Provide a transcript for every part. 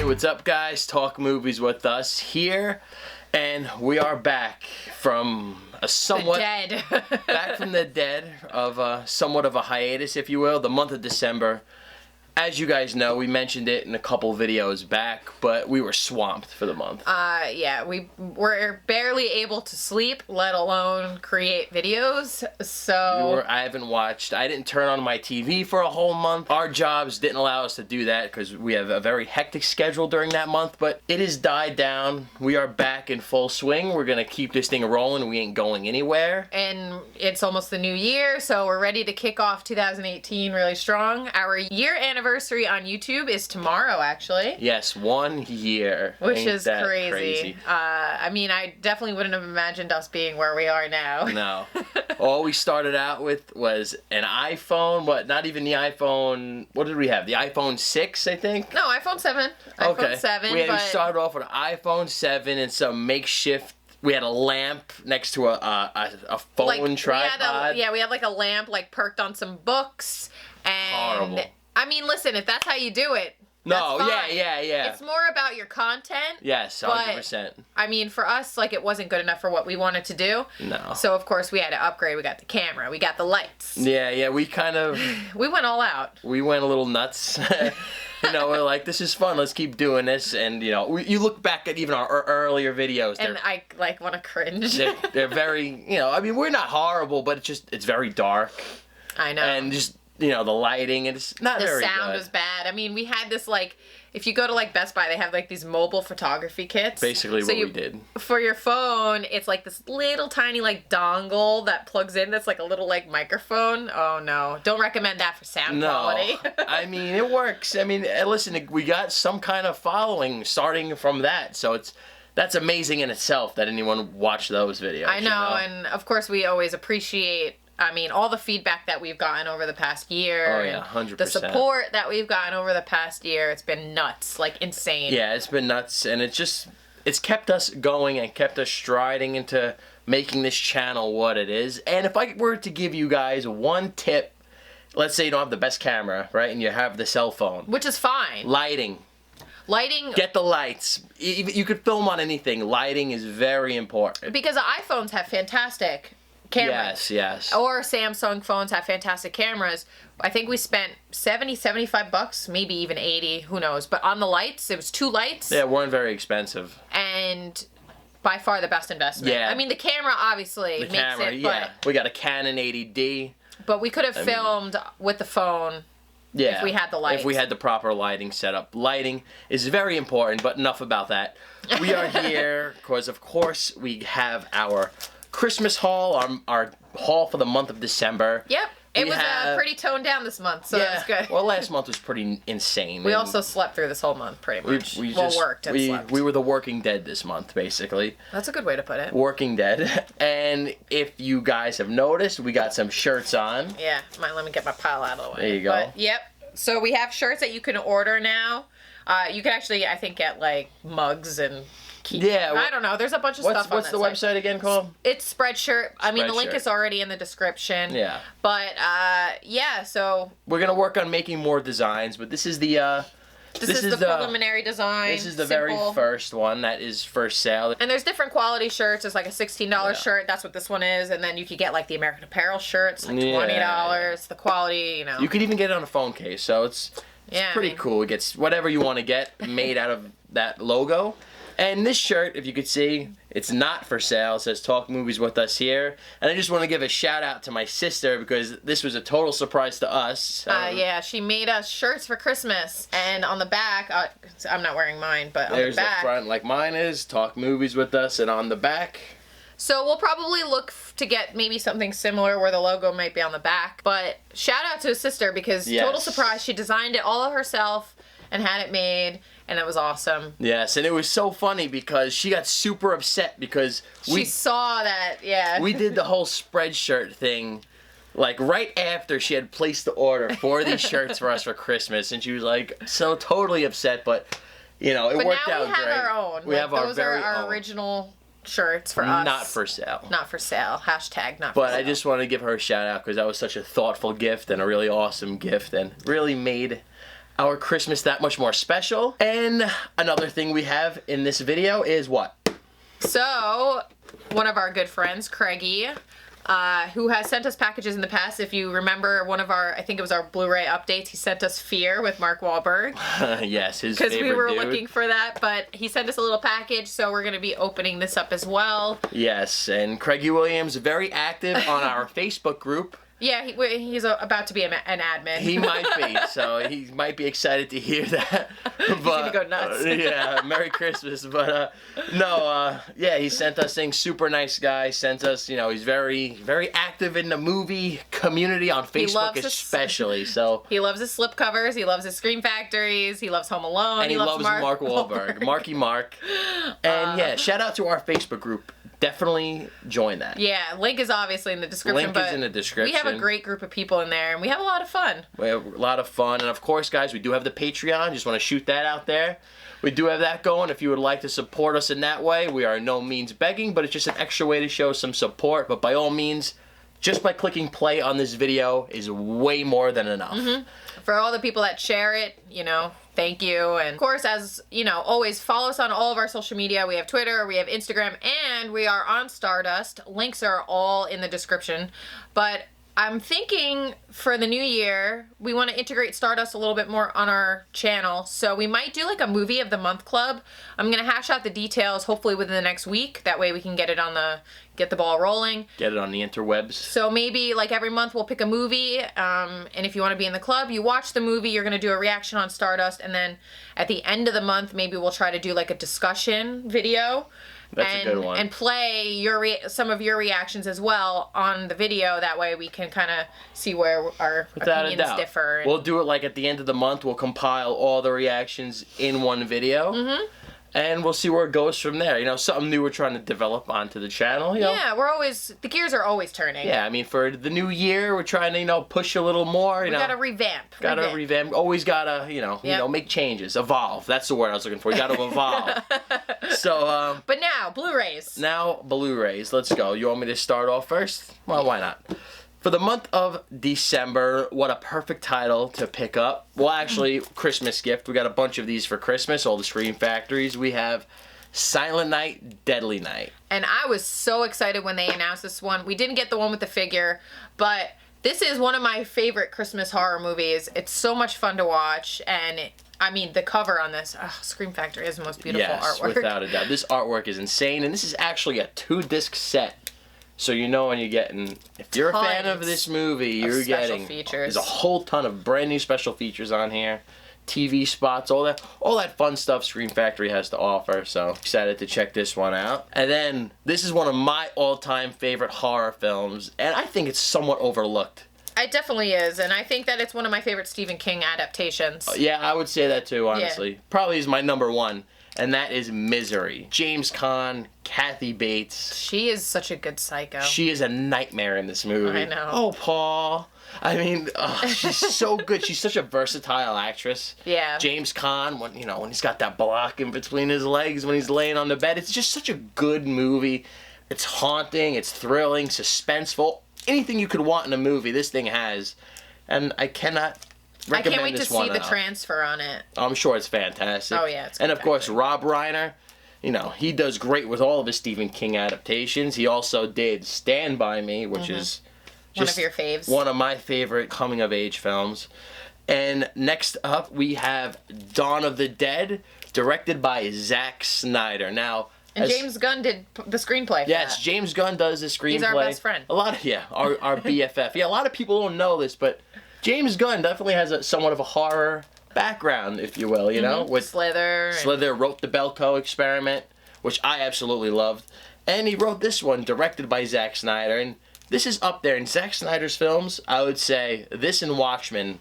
what's up, guys? Talk movies with us here, and we are back from a somewhat back from the dead of somewhat of a hiatus, if you will, the month of December. As you guys know, we mentioned it in a couple videos back, but we were swamped for the month. Yeah, we were barely able to sleep, let alone create videos, so... I didn't turn on my TV for a whole month. Our jobs didn't allow us to do that because we have a very hectic schedule during that month, but it has died down. We are back in full swing. We're gonna keep this thing rolling. We ain't going anywhere. And it's almost the new year, so we're ready to kick off 2018 really strong. Our year anniversary on YouTube is tomorrow, actually. Yes, 1 year. Which is crazy. I mean, I definitely wouldn't have imagined us being where we are now. No. All we started out with was an iPhone, but not even the iPhone... What did we have? The iPhone 6, I think? No, iPhone 7. Okay. iPhone 7, we started off with an iPhone 7 and some makeshift... We had a lamp next to a phone tripod. We had like a lamp like perked on some books. And horrible. I mean, listen, if that's how you do it, no, that's fine. yeah. It's more about your content. Yes, 100%. I mean, for us, like, it wasn't good enough for what we wanted to do. No. So, of course, we had to upgrade. We got the camera. We got the lights. Yeah, we kind of... We went all out. We went a little nuts. You know, we're like, this is fun. Let's keep doing this. And, you know, you look back at even our earlier videos. And I, like, want to cringe. They're very, you know, I mean, we're not horrible, but it's very dark. I know. And just... You know, the lighting, and it's not very good. The sound was bad. I mean, we had this, like, if you go to, like, Best Buy, they have, like, these mobile photography kits. Basically what we did. For your phone, it's, like, this little tiny, like, dongle that plugs in that's, like, a little, like, microphone. Oh, no. Don't recommend that for sound quality. I mean, it works. I mean, listen, we got some kind of following starting from that, so that's amazing in itself that anyone watched those videos. I know, and, of course, we always appreciate... I mean, all the feedback that we've gotten over the past year. Oh, yeah, 100%. The support that we've gotten over the past year, it's been nuts, like insane. Yeah, it's been nuts, and it's kept us going and kept us striding into making this channel what it is. And if I were to give you guys one tip, let's say you don't have the best camera, right, and you have the cell phone. Which is fine. Lighting. Get the lights. You could film on anything. Lighting is very important. Because the iPhones have fantastic cameras. Yes. Or Samsung phones have fantastic cameras. I think we spent $75, maybe even 80, who knows. But on the lights, it was 2 lights. Yeah, it weren't very expensive. And by far the best investment. Yeah. I mean, the camera obviously makes it. Yeah. We got a Canon 80D. But we could have filmed with the phone. Yeah. If we had the lights. If we had the proper lighting set up. Lighting is very important, but enough about that. We are here because, of course, we have our Christmas haul, our haul for the month of December. Yep. It was pretty toned down this month, so that's good. Well, last month was pretty insane. We also slept through this whole month, pretty much. We worked and slept. We were the Working Dead this month, basically. That's a good way to put it. Working Dead. And if you guys have noticed, we got some shirts on. Yeah. Let me get my pile out of the way. There you go. But, yep. So we have shirts that you can order now. You can actually, I think, get, like, mugs and... Yeah. I don't know. There's a bunch of stuff on What's the website again called? It's Spreadshirt. I mean, the link is already in the description. Yeah. But, yeah, so... We're going to work on making more designs, but this is the... This is the preliminary design. This is the very first one that is for sale. And there's different quality shirts. There's like a $16 shirt. That's what this one is. And then you could get like the American Apparel shirts, like $20. The quality, you know. You could even get it on a phone case, so it's pretty cool. It gets whatever you want to get made out of that logo. And this shirt, if you could see, it's not for sale. It says Talk Movies With Us here. And I just want to give a shout out to my sister because this was a total surprise to us. Yeah, she made us shirts for Christmas. And on the back, I'm not wearing mine, but on the back. There's the front like mine is, Talk Movies With Us, and on the back. So we'll probably look to get maybe something similar where the logo might be on the back. But shout out to his sister because total surprise. She designed it all herself and had it made. And it was awesome. Yes, and it was so funny because she got super upset because she saw that, we did the whole Spreadshirt thing, like, right after she had placed the order for these shirts for us for Christmas. And she was, like, so totally upset, but, you know, it worked out great. But now we have our own. We have our very own. Those are our original shirts for us. Not for sale. Not for sale. Hashtag not for sale. But I just want to give her a shout out because that was such a thoughtful gift and a really awesome gift and really made our Christmas that much more special. And another thing we have in this video is what? So, one of our good friends, Craigie, who has sent us packages in the past. If you remember one of our, I think it was our Blu-ray updates, he sent us Fear with Mark Wahlberg. Yes, his favorite Because we were dude. looking for that, but he sent us a little package, so we're going to be opening this up as well. Yes, and Craigie Williams, very active on our Facebook group. Yeah, he's about to be an admin. He might be, so he might be excited to hear that. But, he's gonna go nuts. Yeah, Merry Christmas. But yeah, he sent us things. Super nice guy. Sent us, he's very, very active in the movie community on Facebook, especially. So he loves his slipcovers. He loves his Scream Factories. He loves Home Alone. And he loves Mark Wahlberg. Marky Mark. And yeah, shout out to our Facebook group. Definitely join that. Yeah, link is obviously in the description. Link is in the description. We have a great group of people in there, and we have a lot of fun. We have a lot of fun. And of course, guys, we do have the Patreon. Just want to shoot that out there. We do have that going. If you would like to support us in that way, we are in no means begging, but it's just an extra way to show some support. But by all means, just by clicking play on this video is way more than enough. Mm-hmm. For all the people that share it, thank you. And of course, as always, follow us on all of our social media. We have Twitter, we have Instagram, and we are on Stardust. Links are all in the description. But I'm thinking for the new year, we want to integrate Stardust a little bit more on our channel. So we might do like a movie of the month club. I'm going to hash out the details hopefully within the next week. That way we can get the ball rolling. Get it on the interwebs. So maybe like every month we'll pick a movie. And if you want to be in the club, you watch the movie, you're going to do a reaction on Stardust. And then at the end of the month, maybe we'll try to do like a discussion video. That's a good one. And play some of your reactions as well on the video. That way we can kind of see where our opinions differ. We'll do it like at the end of the month. We'll compile all the reactions in one video. Mm-hmm. And we'll see where it goes from there. Something new we're trying to develop onto the channel. Yeah, the gears are always turning. Yeah, I mean, for the new year, we're trying to, push a little more. We gotta revamp. Always gotta, make changes. Evolve. That's the word I was looking for. You gotta evolve. So, but now, Blu-rays. Let's go. You want me to start off first? Well, why not? For the month of December, what a perfect title to pick up. Well, actually, Christmas gift. We got a bunch of these for Christmas, all the Scream Factories. We have Silent Night, Deadly Night. And I was so excited when they announced this one. We didn't get the one with the figure, but this is one of my favorite Christmas horror movies. It's so much fun to watch, and the cover on this, Scream Factory has the most beautiful artwork. Yes, without a doubt. This artwork is insane, and this is actually a 2-disc set. So when you're getting, if you're a fan of this movie, you're getting features. There's a whole ton of brand new special features on here, TV spots, all that fun stuff Scream Factory has to offer. So excited to check this one out. And then this is one of my all-time favorite horror films, and I think it's somewhat overlooked. It definitely is, and I think that it's one of my favorite Stephen King adaptations. Yeah, I would say that too, honestly. Yeah. Probably is my number one. And that is Misery. James Caan, Kathy Bates. She is such a good psycho. She is a nightmare in this movie. I know. Oh, Paul. She's so good. She's such a versatile actress. Yeah. James Caan, when he's got that block in between his legs when he's laying on the bed. It's just such a good movie. It's haunting. It's thrilling, suspenseful. Anything you could want in a movie, this thing has. And I can't wait to see the transfer on it. I'm sure it's fantastic. Oh, yeah, it's And, of course, Rob Reiner, he does great with all of his Stephen King adaptations. He also did Stand By Me, which is one of your faves. One of my favorite coming-of-age films. And next up, we have Dawn of the Dead, directed by Zack Snyder. Now... And James Gunn did the screenplay for Yes, that. James Gunn does the screenplay. He's our best friend. Our BFF. Yeah, a lot of people don't know this, but... James Gunn definitely has somewhat of a horror background, if you will, with Slither. Slither wrote the Belko Experiment, which I absolutely loved, and he wrote this one, directed by Zack Snyder, and this is up there in Zack Snyder's films. I would say this and Watchmen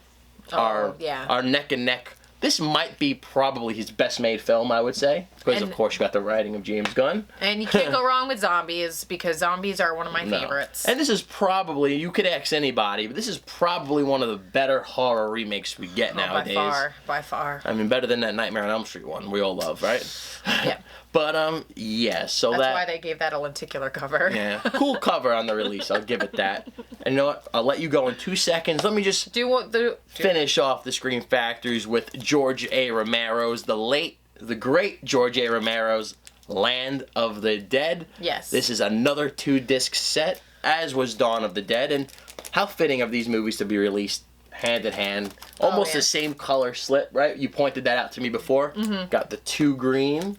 are neck and neck. This might be probably his best made film, I would say, because of course you got the writing of James Gunn. And you can't go wrong with zombies, because zombies are one of my favorites. And this is probably, you could ask anybody, but this is probably one of the better horror remakes we get nowadays. By far. Better than that Nightmare on Elm Street one we all love, right? Yeah. But, yeah, so That's why they gave that a lenticular cover. Yeah, cool cover on the release, I'll give it that. And you know what? I'll let you go in 2 seconds. Let me just finish off the Scream Factories with George A. Romero's, the great George A. Romero's Land of the Dead. Yes. This is another 2-disc set, as was Dawn of the Dead. And how fitting of these movies to be released hand in hand. Almost the same color slip, right? You pointed that out to me before. Mm-hmm. Got the 2 green.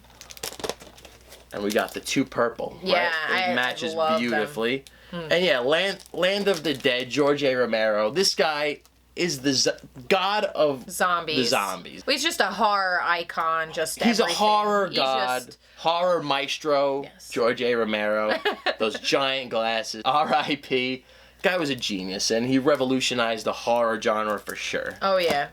And we got the 2 purple. Yeah, right? It matches beautifully. Hmm. And yeah, Land of the Dead, George A. Romero. This guy is the god of zombies. The zombies. Well, he's just a horror icon. He's everything. A horror god, horror maestro. Yes. George A. Romero. Those giant glasses. R.I.P. Guy was a genius, and he revolutionized the horror genre for sure. Oh yeah.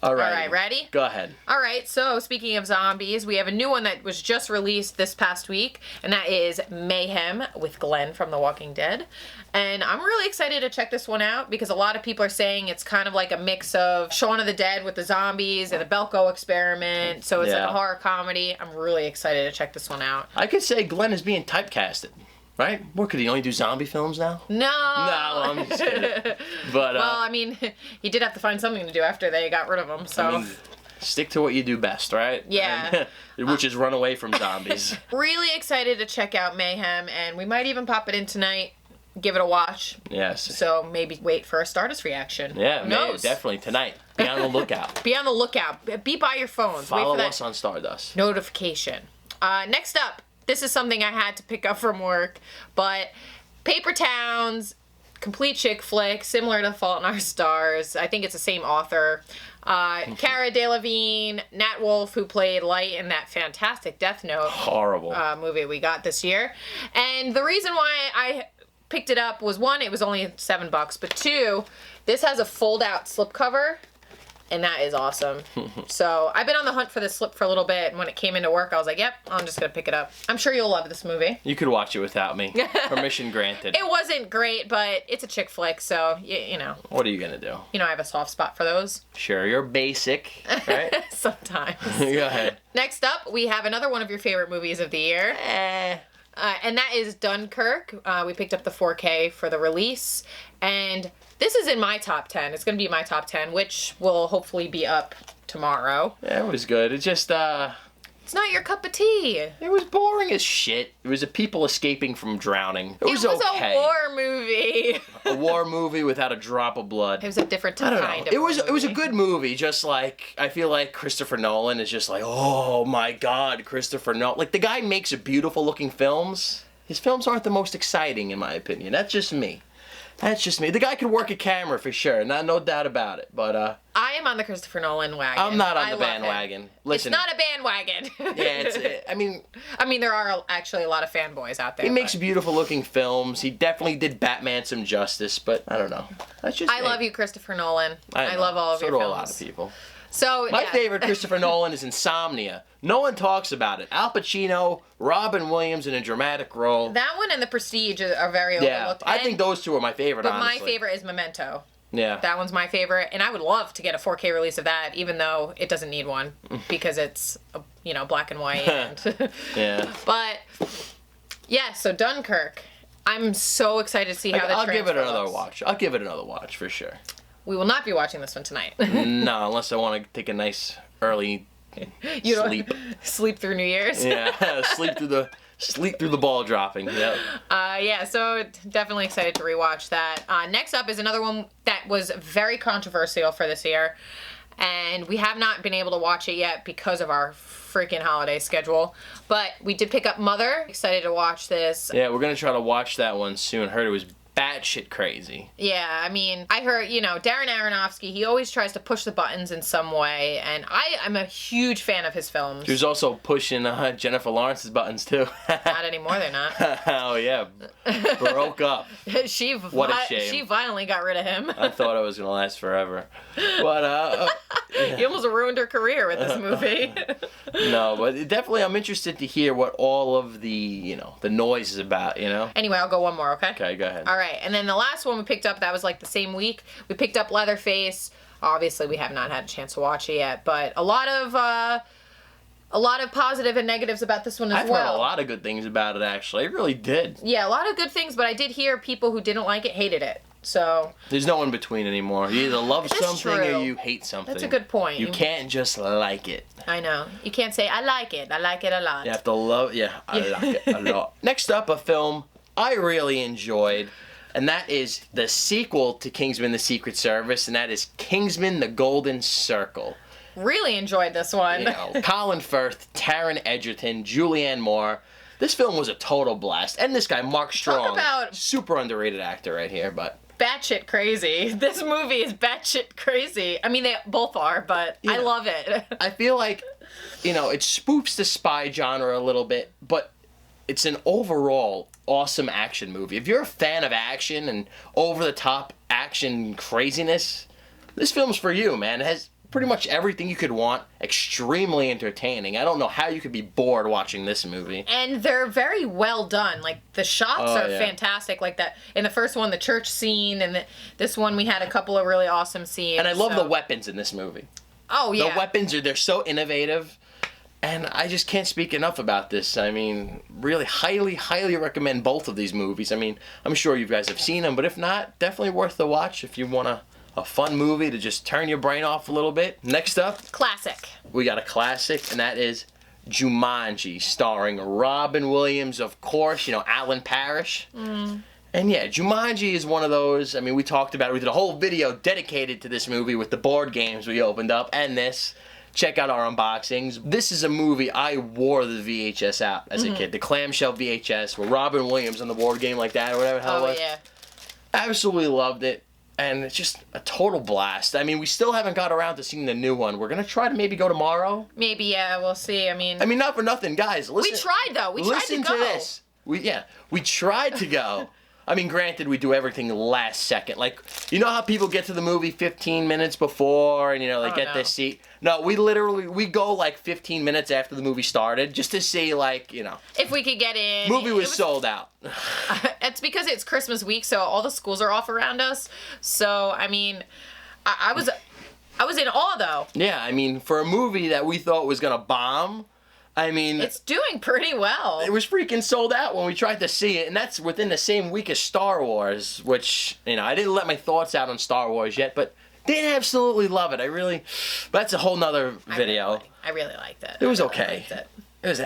All right. All right, ready? Go ahead. All right, so speaking of zombies, we have a new one that was just released this past week, and that is Mayhem with Glenn from The Walking Dead. And I'm really excited to check this one out because a lot of people are saying it's kind of like a mix of Shaun of the Dead with the zombies and the Belko Experiment. So it's like a horror comedy. I'm really excited to check this one out. I could say Glenn is being typecasted. Right? What, could he only do zombie films now? No. No, I'm just kidding. But, well, I mean, he did have to find something to do after they got rid of him, so. I mean, stick to what you do best, right? Yeah. Which is run away from zombies. Really excited to check out Mayhem, and we might even pop it in tonight, give it a watch. Yes. So maybe wait for a Stardust reaction. Yeah, who knows? Definitely tonight. Be on the lookout. Be on the lookout. Be by your phones. Follow wait for us on Stardust. Notification. Next up. This is something I had to pick up from work, but Paper Towns, complete chick flick, similar to Fault in Our Stars. I think it's the same author. Cara Delevingne, Nat Wolff, who played Light in that fantastic Death Note horrible movie we got this year. And the reason why I picked it up was, 1, it was only $7, but 2, this has a fold-out slipcover. And that is awesome. So I've been on the hunt for this slip for a little bit, and when it came into work, I was like, yep, I'm just going to pick it up. I'm sure you'll love this movie. You could watch it without me. Permission granted. It wasn't great, but it's a chick flick, so, you know. What are you going to do? You know, I have a soft spot for those. Sure, you're basic, right? Sometimes. Go ahead. Next up, we have another one of your favorite movies of the year. And that is Dunkirk. We picked up the 4K for the release, and this is in my top 10. It's going to be my top 10, which will hopefully be up tomorrow. Yeah, it was good. It just, It's not your cup of tea. It was boring as shit. It was a people escaping from drowning. It was okay. A war movie. A war movie without a drop of blood. It was a different kind of movie. It was a good movie, just like, I feel like Christopher Nolan is just like, oh my god, Christopher Nolan. Like, the guy makes beautiful looking films. His films aren't the most exciting, in my opinion. That's just me. That's just me. The guy can work a camera for sure, no doubt about it. But I am on the Christopher Nolan wagon. I'm not on the bandwagon. Listen, it's not a bandwagon. Yeah, I mean, there are actually a lot of fanboys out there. He makes beautiful looking films. He definitely did Batman some justice, but I don't know. That's just I love you, Christopher Nolan. I love all of your films. So do a lot of people. So my favorite Christopher Nolan is Insomnia. No one talks about it. Al Pacino, Robin Williams in a dramatic role. That one and The Prestige are very overlooked. I think those two are my favorite, but honestly. My favorite is Memento. Yeah. That one's my favorite, and I would love to get a 4K release of that, even though it doesn't need one, because it's, black and white. And yeah. But, yeah, so Dunkirk. I'm so excited to see how I'll give it another watch. I'll give it another watch, for sure. We will not be watching this one tonight. No, unless I want to take a nice early sleep. Sleep through New Year's. Yeah, sleep through the ball dropping. Yep. Yeah, so definitely excited to rewatch that. Next up is another one that was very controversial for this year, and we have not been able to watch it yet because of our freaking holiday schedule. But we did pick up Mother. Excited to watch this. Yeah, we're gonna try to watch that one soon. Heard it was batshit crazy. Yeah, I mean, I heard, Darren Aronofsky, he always tries to push the buttons in some way, and I'm a huge fan of his films. He was also pushing Jennifer Lawrence's buttons, too. Not anymore, they're not. Oh, yeah. Broke up. What a shame. She violently got rid of him. I thought it was going to last forever. But, He almost ruined her career with this movie. No, but definitely I'm interested to hear what all of the, the noise is about, Anyway, I'll go one more, okay? Okay, go ahead. All right, and then the last one we picked up, that was like the same week. We picked up Leatherface. Obviously, we have not had a chance to watch it yet, but a lot of positive and negatives about this one as well. I've heard a lot of good things about it, actually. I really did. Yeah, a lot of good things, but I did hear people who didn't like it hated it. So there's no in between anymore. You either love something or you hate something. That's a good point. You can't just like it. I know. You can't say, I like it. I like it a lot. You have to love, I like it a lot. Next up, a film I really enjoyed, and that is the sequel to Kingsman: The Secret Service, and that is Kingsman: The Golden Circle. Really enjoyed this one. You know, Colin Firth, Taron Egerton, Julianne Moore. This film was a total blast. And this guy, Mark Strong. Talk about super underrated actor right here, but batshit crazy. This movie is batshit crazy. I mean, they both are, but I love it. I feel like, you know, it spoofs the spy genre a little bit, but it's an overall awesome action movie. If you're a fan of action and over-the-top action craziness, this film's for you, man. It has pretty much everything you could want. Extremely entertaining. I don't know how you could be bored watching this movie. And they're very well done. Like, the shots are fantastic. Like that in the first one, the church scene, and this one we had a couple of really awesome scenes. And I love the weapons in this movie. Oh, yeah. The weapons they're so innovative. And I just can't speak enough about this. I mean, really highly, highly recommend both of these movies. I mean, I'm sure you guys have seen them, but if not, definitely worth the watch if you want a fun movie to just turn your brain off a little bit. Next up, classic. We got a classic, and that is Jumanji, starring Robin Williams, of course, you know, Alan Parrish. And yeah, Jumanji is one of those, I mean, we talked about it. We did a whole video dedicated to this movie with the board games we opened up, and this. Check out our unboxings. This is a movie I wore the VHS out as a kid. The clamshell VHS with Robin Williams on the board game like that or whatever the hell it was. Yeah. Absolutely loved it. And it's just a total blast. I mean, we still haven't got around to seeing the new one. We're going to try to maybe go tomorrow. Maybe, yeah, we'll see. I mean, not for nothing, guys. Listen, we tried, though. We tried to go. Listen to this. We tried to go. I mean, granted, we do everything last second. Like, you know how people get to the movie 15 minutes before and, you know, they get their seat? No, we go like 15 minutes after the movie started just to see, like, you know. If we could get in. Movie was sold out. It's because it's Christmas week, so all the schools are off around us. So, I mean, I was in awe, though. Yeah, I mean, for a movie that we thought was going to bomb, I mean, it's doing pretty well. It was freaking sold out when we tried to see it, and that's within the same week as Star Wars, which, you know, I didn't let my thoughts out on Star Wars yet, but did absolutely love it. But that's a whole nother video. I really liked it. It was okay. It was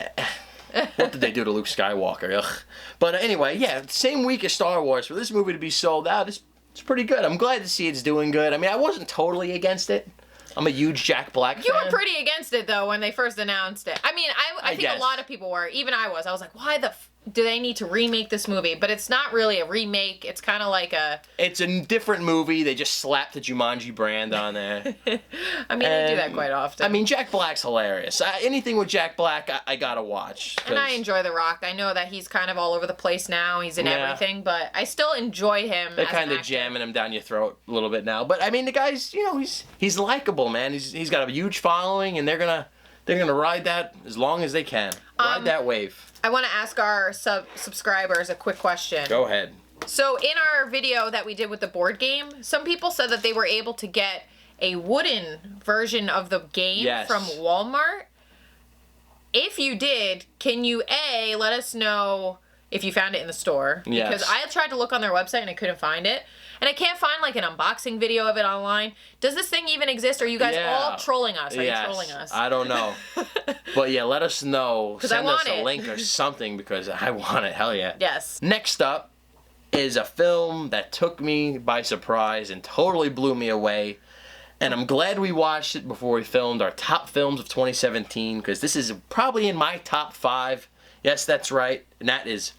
what did they do to Luke Skywalker? Ugh. But anyway, yeah, same week as Star Wars, for this movie to be sold out, it's pretty good. I'm glad to see it's doing good. I mean, I wasn't totally against it. I'm a huge Jack Black fan. You were pretty against it, though, when they first announced it. I mean, I think a lot of people were. Even I was. I was like, why do they need to remake this movie? But it's not really a remake. It's kind of like a... It's a different movie. They just slapped the Jumanji brand on there. I mean, they do that quite often. I mean, Jack Black's hilarious. Anything with Jack Black, I gotta watch. And I enjoy The Rock. I know that he's kind of all over the place now. He's in everything, but I still enjoy him. They're kind of jamming him down your throat a little bit now. But I mean, the guy's, you know, he's likable, man. He's got a huge following, and they're gonna ride that as long as they can. Ride that wave. I want to ask our subscribers a quick question. Go ahead. So in our video that we did with the board game, some people said that they were able to get a wooden version of the game from Walmart. If you did, can you let us know if you found it in the store? Yes. Because I tried to look on their website and I couldn't find it. And I can't find like an unboxing video of it online. Does this thing even exist? Are you guys all trolling us? Are you trolling us? I don't know. But yeah, let us know. Send us a link or something because I want it. Hell yeah. Yes. Next up is a film that took me by surprise and totally blew me away. And I'm glad we watched it before we filmed our top films of 2017 because this is probably in my top 5. Yes, that's right. And that is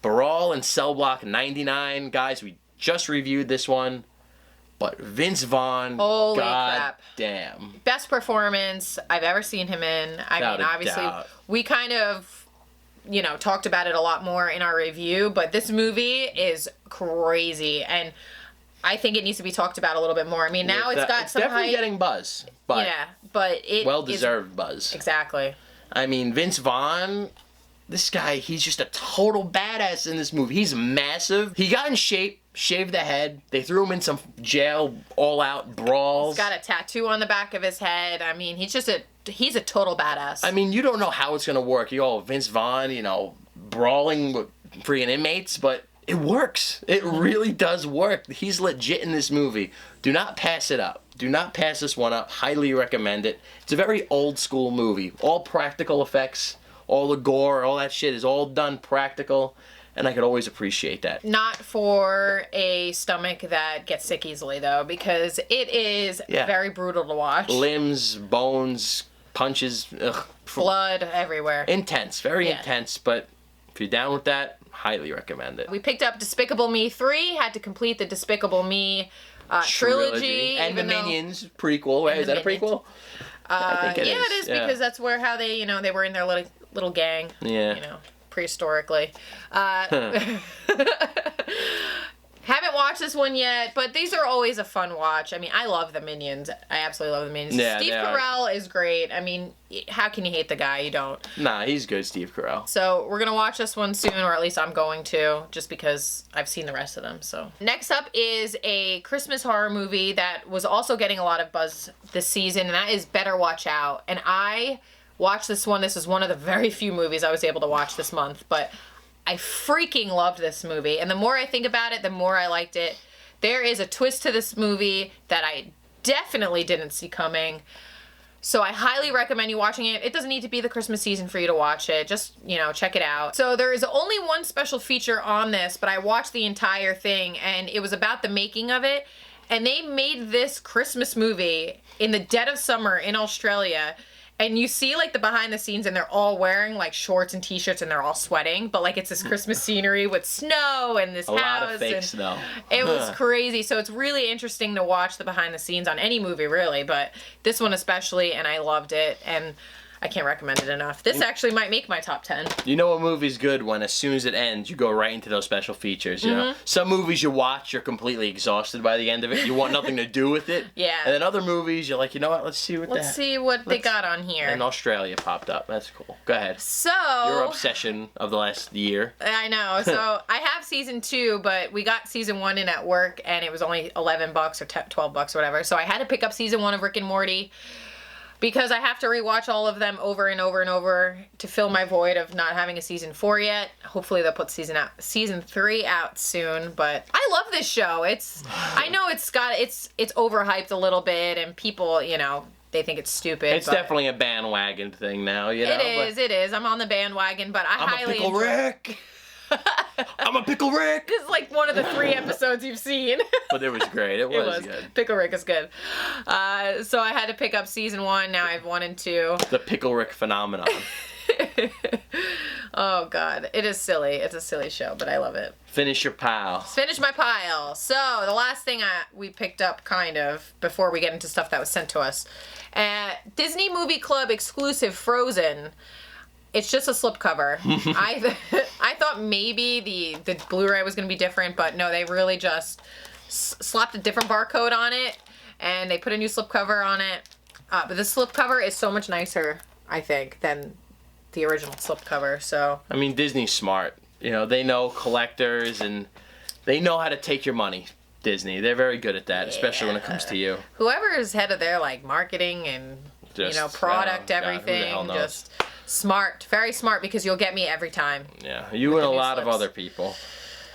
Brawl in Cell Block 99. Guys, we just reviewed this one, but Vince Vaughn, holy crap. Damn. Best performance I've ever seen him in. I mean, obviously, we kind of, you know, talked about it a lot more in our review, but this movie is crazy, and I think it needs to be talked about a little bit more. I mean, now it's got some definitely getting buzz, but but it well-deserved buzz. Exactly. I mean, Vince Vaughn, this guy, he's just a total badass in this movie. He's massive. He got in shape, shaved the head. They threw him in some jail all-out brawls. He's got a tattoo on the back of his head. I mean, he's a total badass. I mean, you don't know how it's going to work. Vince Vaughn, you know, brawling with freaking inmates, but it works. It really does work. He's legit in this movie. Do not pass it up. Do not pass this one up. Highly recommend it. It's a very old school movie. All practical effects, all the gore, all that shit is all done practical. And I could always appreciate that. Not for a stomach that gets sick easily, though, because it is very brutal to watch. Limbs, bones, punches, blood everywhere. Intense, very intense, but if you're down with that, highly recommend it. We picked up Despicable Me 3, had to complete the Despicable Me trilogy. And the Minions prequel. Right? Is that a prequel? I think it is because that's where how they, they were in their little gang. Yeah. Prehistorically. Haven't watched this one yet, but these are always a fun watch. I mean, I love the Minions. I absolutely love the Minions. Yeah, Steve Carell is great. I mean, how can you hate the guy? You don't. Nah, he's good, Steve Carell. So we're going to watch this one soon, or at least I'm going to, just because I've seen the rest of them. So next up is a Christmas horror movie that was also getting a lot of buzz this season, and that is Better Watch Out. And I watched this one. This is one of the very few movies I was able to watch this month, but I freaking loved this movie. And the more I think about it, the more I liked it. There is a twist to this movie that I definitely didn't see coming. So I highly recommend you watching it. It doesn't need to be the Christmas season for you to watch it. Just, check it out. So there is only one special feature on this, but I watched the entire thing, and it was about the making of it. And they made this Christmas movie in the dead of summer in Australia. And you see, the behind the scenes, and they're all wearing, shorts and T-shirts, and they're all sweating. But, it's this Christmas scenery with snow and this house. A lot of fake snow. It was crazy. So it's really interesting to watch the behind the scenes on any movie, really. But this one especially, and I loved it. And I can't recommend it enough. This actually might make my top 10. You know a movie's good when as soon as it ends, you go right into those special features, you know? Some movies you watch, you're completely exhausted by the end of it. You want nothing to do with it. Yeah. And then other movies, you're like, you know what, let's see what they got on here. And Australia popped up. That's cool. Go ahead. So... Your obsession of the last year. I know. So I have season 2, but we got season 1 in at work, and it was only $11 or $12 or whatever. So I had to pick up season 1 of Rick and Morty, because I have to rewatch all of them over and over and over to fill my void of not having a season 4 yet. Hopefully they'll put season 3 out soon, but I love this show. I know it's overhyped a little bit, and people, they think it's stupid. It's definitely a bandwagon thing now, It is. I'm on the bandwagon, but I'm a Pickle Rick. I'm a Pickle Rick. This is like one of the 3 episodes you've seen. But it was great. It was good. Pickle Rick is good. So I had to pick up season 1. Now I have 1 and 2. The Pickle Rick phenomenon. Oh, God. It is silly. It's a silly show, but I love it. Finish your pile. Finish my pile. So the last thing we picked up, kind of, before we get into stuff that was sent to us. Disney Movie Club exclusive Frozen. It's just a slipcover. I thought maybe the Blu-ray was going to be different, but no, they really just slapped a different barcode on it, and they put a new slipcover on it. But the slipcover is so much nicer, I think, than the original slipcover. So I mean, Disney's smart. They know collectors, and they know how to take your money. Disney, they're very good at that, especially when it comes to you. Whoever is head of their marketing and product, everything, just smart, very smart, because you'll get me every time. Yeah, you and a lot of other people.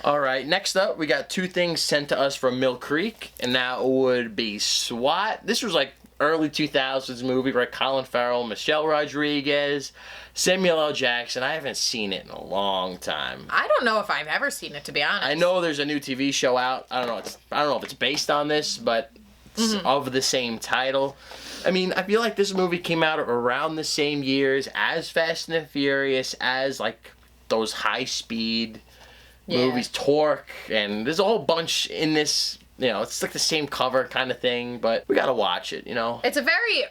All right, next up, we got 2 things sent to us from Mill Creek, and that would be SWAT. This was early 2000s movie, right? Colin Farrell, Michelle Rodriguez, Samuel L. Jackson. I haven't seen it in a long time. I don't know if I've ever seen it, to be honest. I know there's a new TV show out. I don't know if it's based on this, but it's of the same title. I mean, I feel like this movie came out around the same years as Fast and the Furious, as those high-speed movies, Torque, and there's a whole bunch in this. It's the same cover kind of thing, but we gotta watch it. It's a very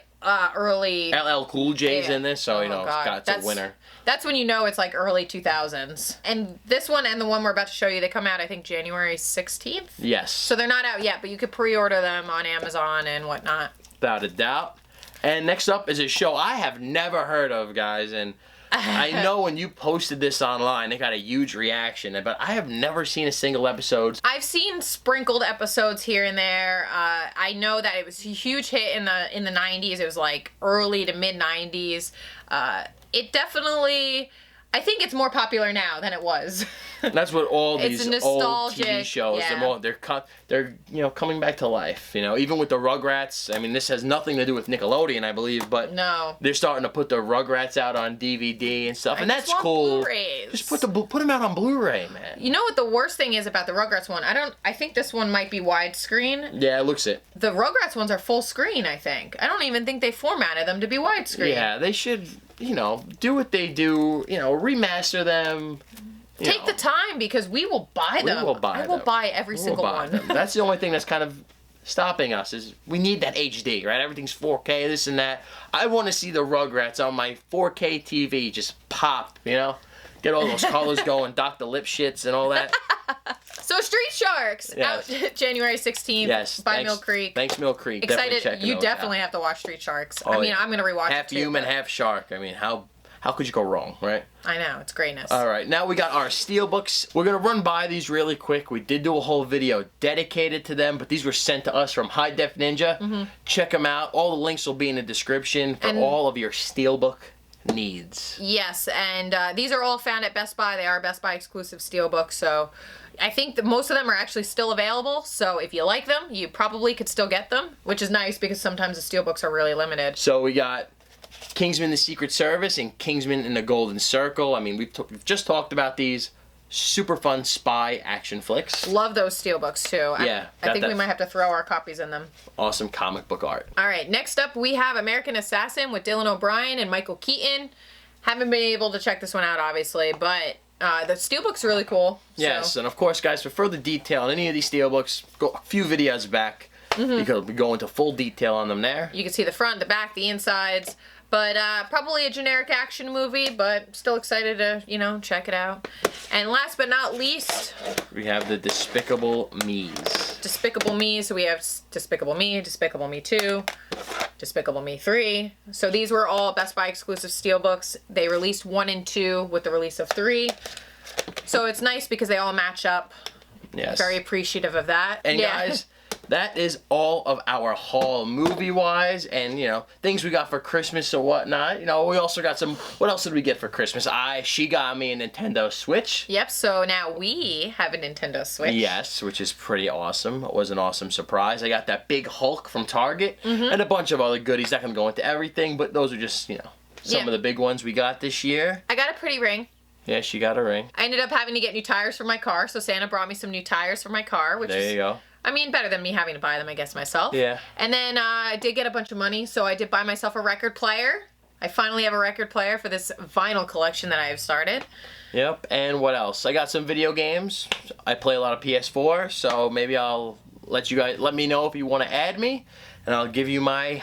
early. LL Cool J's in this, so it's a winner. That's when it's early 2000s. And this one and the one we're about to show you, they come out I think January 16th. Yes. So they're not out yet, but you could pre-order them on Amazon and whatnot. Without a doubt. And next up is a show I have never heard of, guys, and I know when you posted this online, it got a huge reaction, but I have never seen a single episode. I've seen sprinkled episodes here and there. I know that it was a huge hit in the 90s. It was early to mid 90s. It definitely, I think it's more popular now than it was. That's what all these old TV shows, yeah. they're coming back to life. Even with the Rugrats. I mean, this has nothing to do with Nickelodeon, I believe, but no, they're starting to put the Rugrats out on DVD and stuff, and that's cool. Blu-rays. Just put them out on Blu-ray, man. You know what the worst thing is about the Rugrats one? I think this one might be widescreen. Yeah, it looks it. The Rugrats ones are full screen, I think. I don't even think they formatted them to be widescreen. Yeah, they should, do what they do, remaster them. Take the time, because we will buy them. I will buy every single one. That's the only thing that's kind of stopping us, is we need that HD, right? Everything's 4K, this and that. I want to see the Rugrats on my 4K TV just pop, Get all those colors going, Dr. Lipschitz and all that. So Street Sharks, out January 16th. Yes, by Mill Creek. Thanks, Mill Creek. Excited. You definitely have to watch Street Sharks. I'm going to rewatch it half too. Half human, half shark. I mean, how could you go wrong, right? I know, it's greatness. All right, now we got our Steelbooks. We're going to run by these really quick. We did do a whole video dedicated to them, but these were sent to us from High Def Ninja. Mm-hmm. Check them out. All the links will be in the description for all of your Steelbook needs. Yes, and these are all found at Best Buy. They are Best Buy exclusive Steelbooks, so I think that most of them are actually still available, so if you like them, you probably could still get them, which is nice because sometimes the Steelbooks are really limited. So we got Kingsman: The Secret Service and Kingsman and the Golden Circle. I mean, we've just talked about these. Super fun spy action flicks. Love those Steelbooks too. Yeah. I think we might have to throw our copies in them. Awesome comic book art. All right, next up we have American Assassin with Dylan O'Brien and Michael Keaton. Haven't been able to check this one out, obviously, but the Steelbook's really cool. Yes, and of course, guys, for further detail on any of these Steelbooks, go a few videos back. Mm-hmm. Because we go into full detail on them there. You can see the front, the back, the insides. But probably a generic action movie, but still excited to, check it out. And last but not least, we have the Despicable Me's. Despicable Me. So we have Despicable Me, Despicable Me 2, Despicable Me 3. So these were all Best Buy exclusive Steelbooks. They released 1 and 2 with the release of 3. So it's nice because they all match up. Yes. Very appreciative of that. And guys, that is all of our haul movie-wise and, things we got for Christmas or whatnot. We also got some... What else did we get for Christmas? She got me a Nintendo Switch. Yep, so now we have a Nintendo Switch. Yes, which is pretty awesome. It was an awesome surprise. I got that big Hulk from Target and a bunch of other goodies. Not going to go into everything, but those are just, some of the big ones we got this year. I got a pretty ring. Yeah, she got a ring. I ended up having to get new tires for my car, so Santa brought me some new tires for my car, which There you go. I mean, better than me having to buy them, I guess, myself. Yeah. And then I did get a bunch of money, so I did buy myself a record player. I finally have a record player for this vinyl collection that I have started. Yep, and what else? I got some video games. I play a lot of PS4, so maybe I'll let me know if you want to add me, and I'll give you my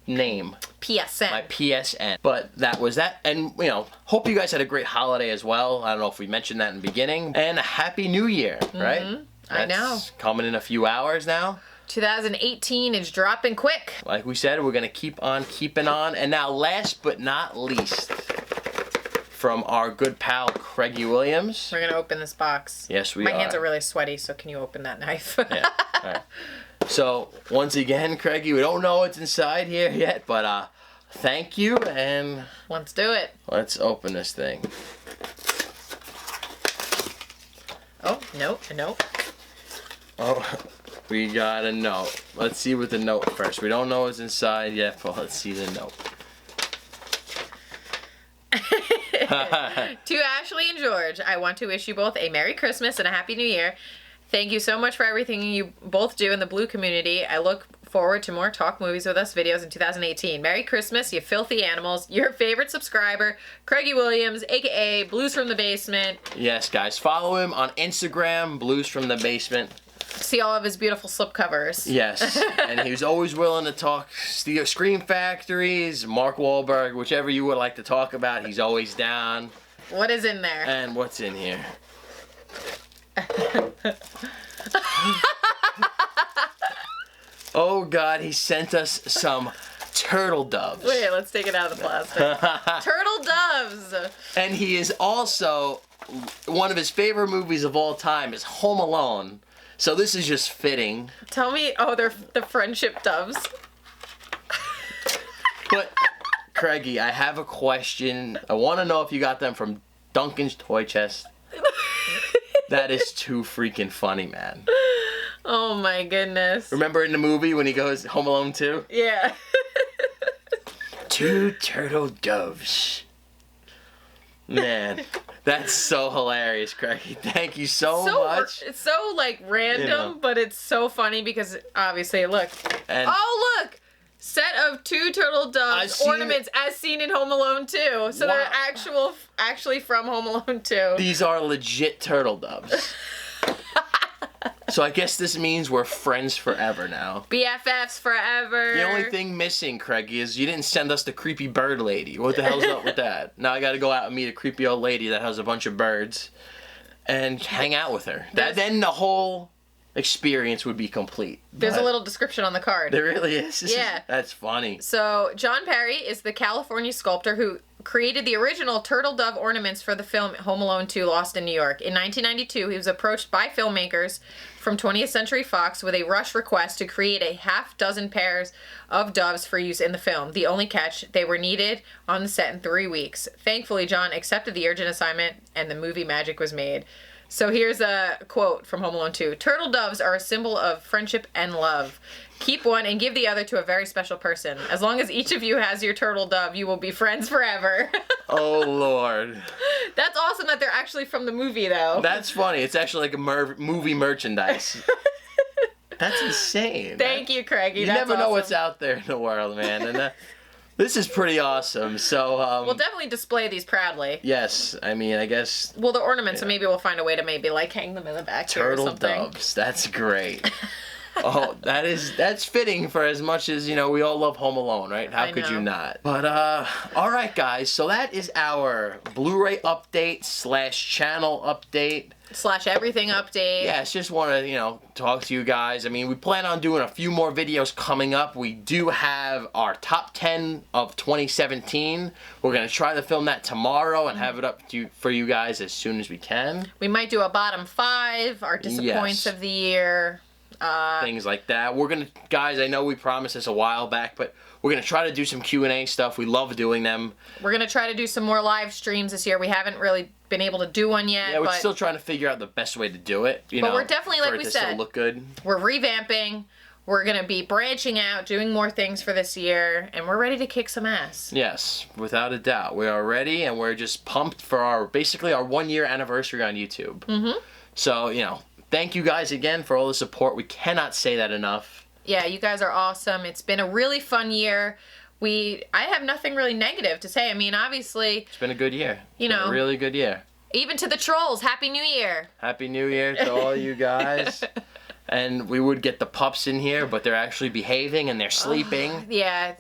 name. PSN. My PSN. But that was that. And, hope you guys had a great holiday as well. I don't know if we mentioned that in the beginning. And a Happy New Year, right? I know. Coming in a few hours now. 2018 is dropping quick. Like we said, we're going to keep on keeping on. And now, last but not least, from our good pal, Craigie Williams. We're going to open this box. Yes, we are. My hands are really sweaty, so can you open that knife? Yeah. All right. So, once again, Craigie, we don't know what's inside here yet, but thank you, and... Let's do it. Let's open this thing. Oh, nope. Oh, we got a note. Let's see what the note first. We don't know what's inside yet, but let's see the note. To Ashley and George, I want to wish you both a Merry Christmas and a Happy New Year. Thank you so much for everything you both do in the Blue community. I look forward to more Talk Movies With Us videos in 2018. Merry Christmas, you filthy animals. Your favorite subscriber, Craigie Williams, a.k.a. Blues from the Basement. Yes, guys. Follow him on Instagram, Blues from the Basement. See all of his beautiful slipcovers. Yes, and he was always willing to talk Scream Factories, Mark Wahlberg, whichever you would like to talk about, he's always down. What is in there? And what's in here? Oh God, he sent us some turtle doves. Wait, let's take it out of the plastic. Turtle doves! And he is also, one of his favorite movies of all time is Home Alone. So this is just fitting. Tell me, they're the friendship doves. But, Craigie, I have a question. I want to know if you got them from Duncan's toy chest. That is too freaking funny, man. Oh my goodness. Remember in the movie when he goes Home Alone 2? Yeah. 2 turtle doves. Man, that's so hilarious, Craigie. Thank you so much. It's so like random, but it's so funny because obviously, look. Oh, look! Set of 2 turtle doves ornaments as seen in Home Alone 2. So they're actually from Home Alone 2. These are legit turtle doves. So I guess this means we're friends forever now. BFFs forever. The only thing missing, Craigie, is you didn't send us the creepy bird lady. What the hell's up with that? Now I gotta go out and meet a creepy old lady that has a bunch of birds and hang out with her. Then the whole experience would be complete. There's a little description on the card. There really is? Yeah. That's funny. So, John Perry is the California sculptor who created the original turtle dove ornaments for the film Home Alone 2 Lost in New York. In 1992, he was approached by filmmakers from 20th Century Fox with a rush request to create a half-dozen pairs of doves for use in the film. The only catch, they were needed on the set in 3 weeks. Thankfully, John accepted the urgent assignment and the movie magic was made. So here's a quote from Home Alone 2. Turtle doves are a symbol of friendship and love. Keep one and give the other to a very special person. As long as each of you has your turtle dove, you will be friends forever. Oh, Lord. That's awesome that they're actually from the movie, though. That's funny. It's actually like a movie merchandise. That's insane. Thank you, Craigie. You never know what's out there in the world, man. And this is pretty awesome. So we'll definitely display these proudly. Yes, I mean, I guess. Well, the ornaments, so maybe we'll find a way to maybe like hang them in the back here or something. Turtle doves. That's great. Oh, that's fitting for as much as, you know, we all love Home Alone, right? How could you not? But, all right, guys. So that is our Blu-ray update / channel update. / everything update. Yeah, it's just want to, you know, talk to you guys. I mean, we plan on doing a few more videos coming up. We do have our top 10 of 2017. We're going to try to film that tomorrow and have it up for you guys as soon as we can. We might do a bottom 5, our disappoints of the year. Things like that. We're gonna, guys, I know we promised this a while back, but we're gonna try to do some Q&A stuff. We love doing them. We're gonna try to do some more live streams this year. We haven't really been able to do one yet. Yeah, we're still trying to figure out the best way to do it. But we're definitely, like we said, still look good. We're revamping. We're gonna be branching out, doing more things for this year, and we're ready to kick some ass. Yes, without a doubt. We are ready, and we're just pumped for basically our 1-year anniversary on YouTube. Mm-hmm. So, you know, thank you guys again for all the support. We cannot say that enough. Yeah, you guys are awesome. It's been a really fun year. I have nothing really negative to say. I mean, obviously, it's been a good year. You know, a really good year. Even to the trolls, Happy New Year. Happy New Year to all you guys. And we would get the pups in here, but they're actually behaving and they're sleeping. Yeah,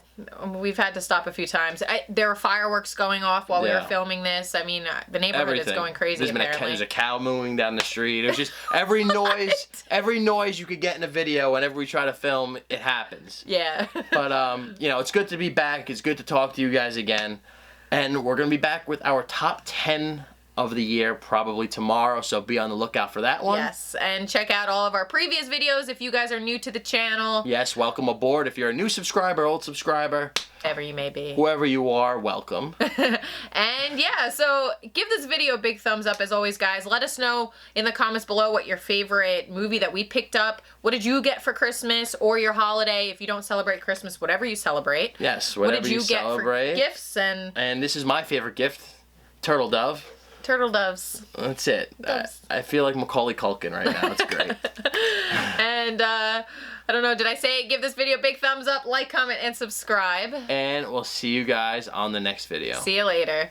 we've had to stop a few times. There were fireworks going off while we were filming this. I mean, the neighborhood is going crazy. There's a cow mooing down the street. It was just every noise, every noise you could get in a video. Whenever we try to film, it happens. Yeah. But you know, it's good to be back. It's good to talk to you guys again, and we're gonna be back with our top 10 of the year probably tomorrow, so be on the lookout for that one. Yes, and check out all of our previous videos if you guys are new to the channel. Yes, welcome aboard. If you're a new subscriber, old subscriber, whoever you may be, whoever you are, welcome. And yeah, so give this video a big thumbs up as always, guys. Let us know in the comments below what your favorite movie that we picked up. What did you get for Christmas or your holiday? If you don't celebrate Christmas, whatever you celebrate. Yes, whatever you celebrate. What did you get for gifts? And this is my favorite gift, turtle dove. Turtle doves. That's it. I feel like Macaulay Culkin right now. It's great. And I don't know, did I say it? Give this video a big thumbs up, like, comment, and subscribe. And we'll see you guys on the next video. See you later.